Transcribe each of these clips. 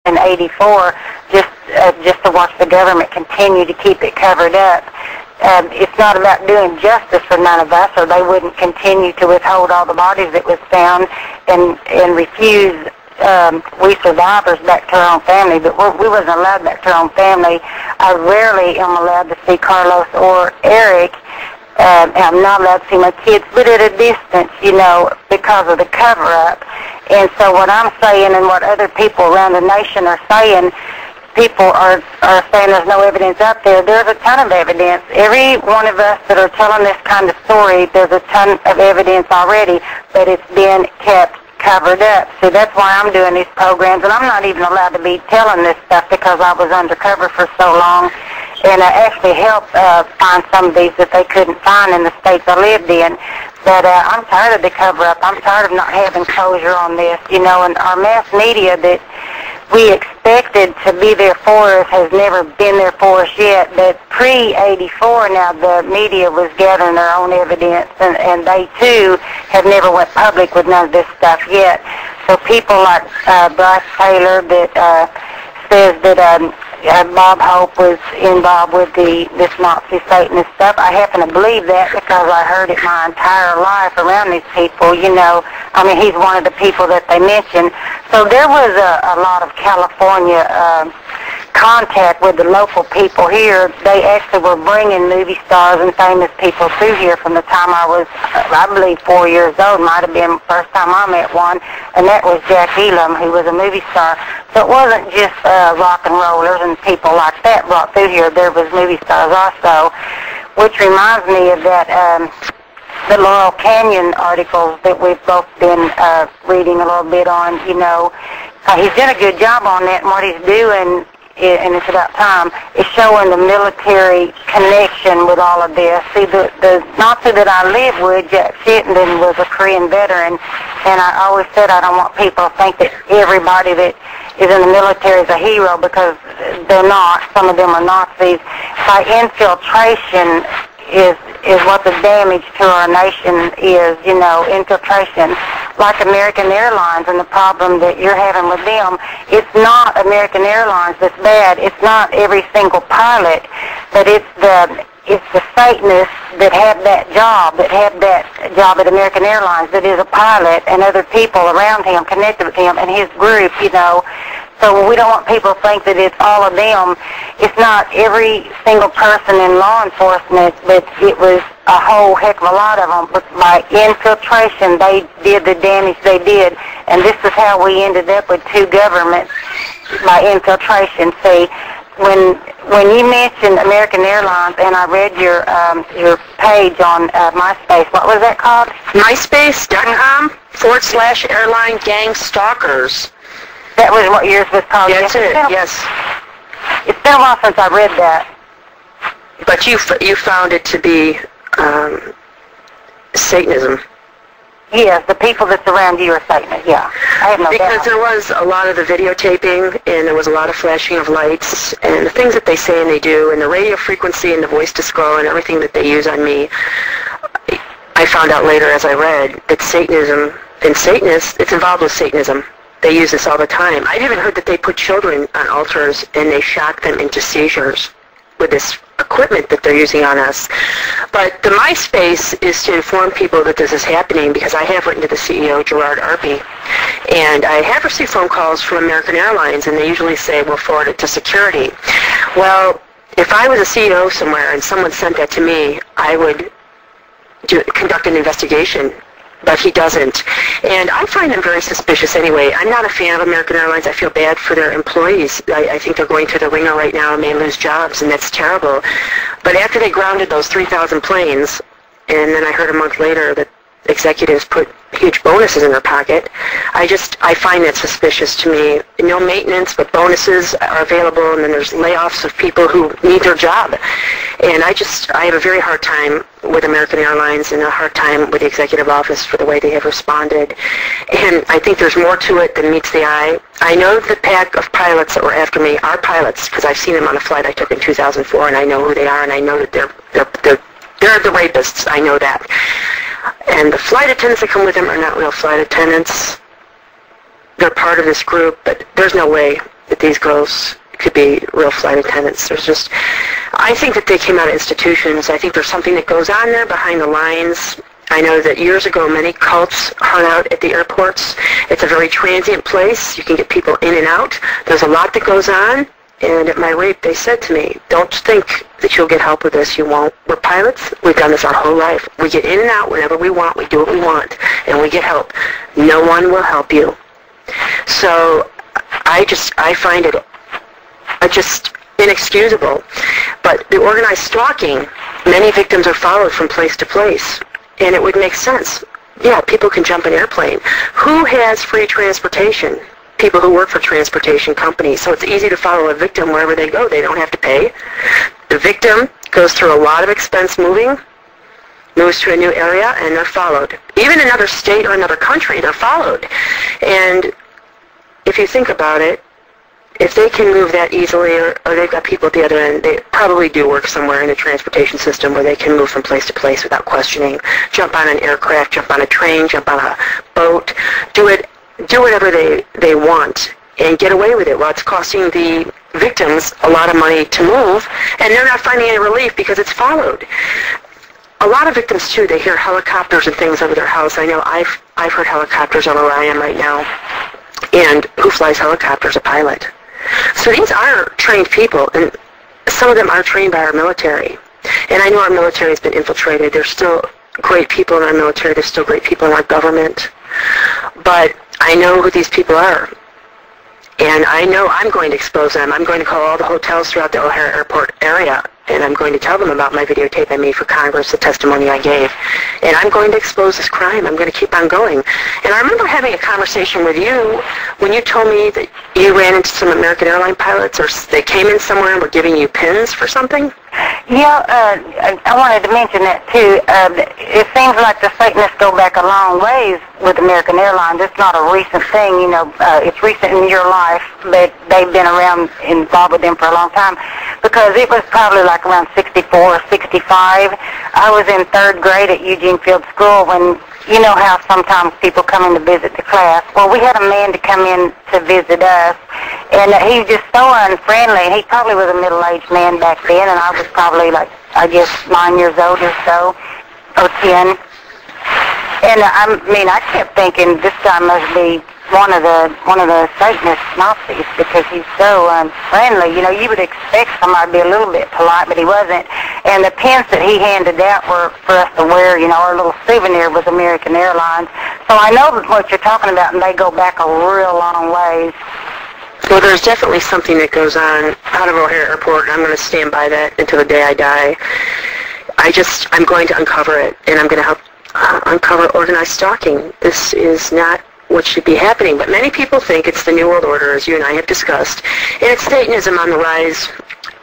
in '84 just to watch the government continue to keep it covered up. It's not about doing justice for none of us, or they wouldn't continue to withhold all the bodies that was found and refuse we survivors back to our own family. But we wasn't allowed back to our own family. I rarely am allowed to see Carlos or Eric. I'm not allowed to see my kids, but at a distance, because of the cover-up. And so what I'm saying and what other people around the nation are saying, people are saying there's no evidence out there. There's a ton of evidence. Every one of us that are telling this kind of story, there's a ton of evidence already, but it's been kept covered up. So that's why I'm doing these programs, and I'm not even allowed to be telling this stuff because I was undercover for so long, and I actually helped find some of these that they couldn't find in the states I lived in. But I'm tired of the cover-up. I'm tired of not having closure on this, and our mass media that we expected to be there for us has never been there for us yet. But pre-'84 now, the media was gathering their own evidence, and they too have never went public with none of this stuff yet. So people like Bryce Taylor that says that Bob Hope was involved with this Nazi Satanist stuff. I happen to believe that because I heard it my entire life around these people, he's one of the people that they mentioned. So there was a lot of California contact with the local people here. They actually were bringing movie stars and famous people through here from the time I was, I believe, 4 years old. Might have been the first time I met one, and that was Jack Elam, who was a movie star. So it wasn't just rock and rollers and people like that brought through here. There was movie stars also, which reminds me of that the Laurel Canyon articles that we've both been reading a little bit on. He's done a good job on that, and what he's doing, and it's about time, is showing the military connection with all of this. See, the Nazi that I lived with, Jack Chittenden, was a Korean veteran, and I always said I don't want people to think that everybody that is in the military is a hero, because they're not. Some of them are Nazis. By infiltration is what the damage to our nation is, infiltration. Like American Airlines and the problem that you're having with them, it's not American Airlines that's bad. It's not every single pilot, but it's the Satanists that have that job at American Airlines, that is a pilot, and other people around him, connected with him, and his group, So we don't want people to think that it's all of them. It's not every single person in law enforcement, but it was a whole heck of a lot of them. But by infiltration, they did the damage they did. And this is how we ended up with two governments, by infiltration. See, when you mentioned American Airlines, and I read your page on MySpace, what was that called? MySpace.com/airline gang stalkers. That was what yours was called? That's it, yes. It's been a while since I read that. But you found it to be Satanism. Yes, the people that surround you are Satanists, yeah. I have no doubt. Because there was a lot of the videotaping, and there was a lot of flashing of lights, and the things that they say and they do, and the radio frequency and the voice to scroll and everything that they use on me. I found out later as I read that Satanism and Satanists, it's involved with Satanism. They use this all the time. I've even heard that they put children on altars and they shock them into seizures with this equipment that they're using on us. But the MySpace is to inform people that this is happening, because I have written to the CEO, Gerard Arpey, and I have received phone calls from American Airlines, and they usually say, we'll forward it to security. Well, if I was a CEO somewhere and someone sent that to me, I would conduct an investigation. But he doesn't. And I find them very suspicious anyway. I'm not a fan of American Airlines. I feel bad for their employees. I think they're going through the ringer right now and may lose jobs, and that's terrible. But after they grounded those 3,000 planes, and then I heard a month later that executives put huge bonuses in their pocket, I find that suspicious to me. No maintenance, but bonuses are available, and then there's layoffs of people who need their job. And I have a very hard time with American Airlines and a hard time with the executive office for the way they have responded. And I think there's more to it than meets the eye. I know the pack of pilots that were after me are pilots, because I've seen them on a flight I took in 2004, and I know who they are, and I know that they're the rapists. I know that. And the flight attendants that come with them are not real flight attendants. They're part of this group, but there's no way that these girls could be real flight attendants. I think that they came out of institutions. I think there's something that goes on there behind the lines. I know that years ago many cults hung out at the airports. It's a very transient place. You can get people in and out. There's a lot that goes on. And at my rape, they said to me, don't think that you'll get help with this. You won't. We're pilots. We've done this our whole life. We get in and out whenever we want. We do what we want. And we get help. No one will help you. So I find it just inexcusable. But the organized stalking, many victims are followed from place to place. And it would make sense. Yeah, people can jump an airplane. Who has free transportation? People who work for transportation companies. So it's easy to follow a victim wherever they go. They don't have to pay. The victim goes through a lot of expense moving, moves to a new area, and they're followed. Even in another state or another country, they're followed. And if you think about it, if they can move that easily, or they've got people at the other end, they probably do work somewhere in the transportation system where they can move from place to place without questioning, jump on an aircraft, jump on a train, jump on a boat, do whatever they want and get away with it while it's costing the victims a lot of money to move, and they're not finding any relief because it's followed. A lot of victims, too, they hear helicopters and things over their house. I know I've heard helicopters over where I am right now. And who flies helicopters? A pilot. So these are trained people, and some of them are trained by our military. And I know our military has been infiltrated. There's still great people in our military. There's still great people in our government. But I know who these people are. And I know I'm going to expose them. I'm going to call all the hotels throughout the O'Hare Airport area, and I'm going to tell them about my videotape I made for Congress, the testimony I gave. And I'm going to expose this crime. I'm going to keep on going. And I remember having a conversation with you when you told me that you ran into some American airline pilots, or they came in somewhere and were giving you pins for something. Yeah, I wanted to mention that too. It seems like the Satanists go back a long ways with American Airlines. It's not a recent thing, it's recent in your life, but they've been around, involved with them for a long time. Because it was probably like around 64 or 65. I was in 3rd grade at Eugene Field School when, you know how sometimes people come in to visit the class. Well, we had a man to come in to visit us, and he was just so unfriendly. He probably was a middle-aged man back then, and I was probably like, I guess, 9 years old or so, or 10. And I kept thinking this guy must be one of the Satanist Nazis because he's so unfriendly. You would expect somebody to be a little bit polite, but he wasn't. And the pins that he handed out were for us to wear. Our little souvenir was American Airlines. So I know what you're talking about, and they go back a real long ways. Well, there's definitely something that goes on out of O'Hare Airport, and I'm going to stand by that until the day I die. I'm going to uncover it, and I'm going to help uncover organized stalking. This is not what should be happening, but many people think it's the New World Order, as you and I have discussed, and it's Satanism on the rise.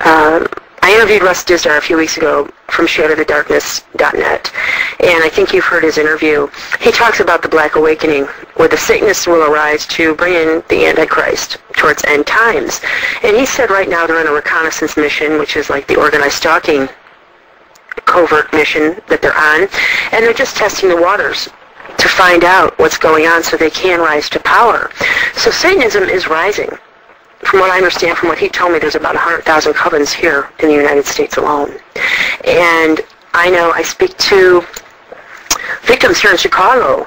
I interviewed Russ Dizdar a few weeks ago from shatterthedarkness.net, and I think you've heard his interview. He talks about the Black Awakening, where the Satanists will arise to bring in the Antichrist towards end times. And he said right now they're on a reconnaissance mission, which is like the organized stalking covert mission that they're on, and they're just testing the waters to find out what's going on so they can rise to power. So Satanism is rising. From what I understand, from what he told me, there's about 100,000 covens here in the United States alone. And I know I speak to victims here in Chicago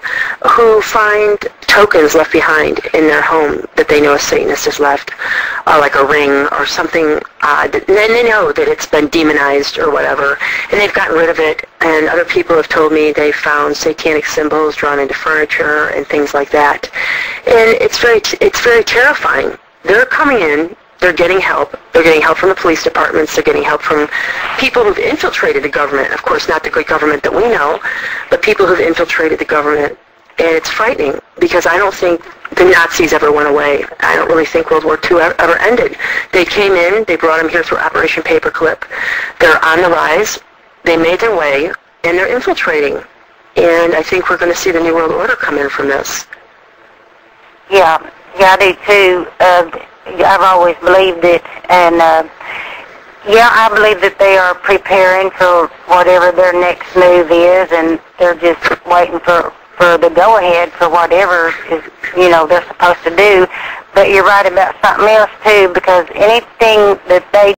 who find tokens left behind in their home that they know a Satanist has left, like a ring or something odd. And they know that it's been demonized or whatever, and they've gotten rid of it. And other people have told me they found satanic symbols drawn into furniture and things like that. And it's very terrifying. They're coming in. They're getting help. They're getting help from the police departments. They're getting help from people who've infiltrated the government. Of course, not the good government that we know, but people who've infiltrated the government. And it's frightening because I don't think the Nazis ever went away. I don't really think World War II ever ended. They came in. They brought them here through Operation Paperclip. They're on the rise. They made their way, and they're infiltrating. And I think we're going to see the New World Order come in from this. Yeah, I do too. I've always believed it, and I believe that they are preparing for whatever their next move is, and they're just waiting for the go-ahead for whatever is, they're supposed to do. But you're right about something else too, because anything that they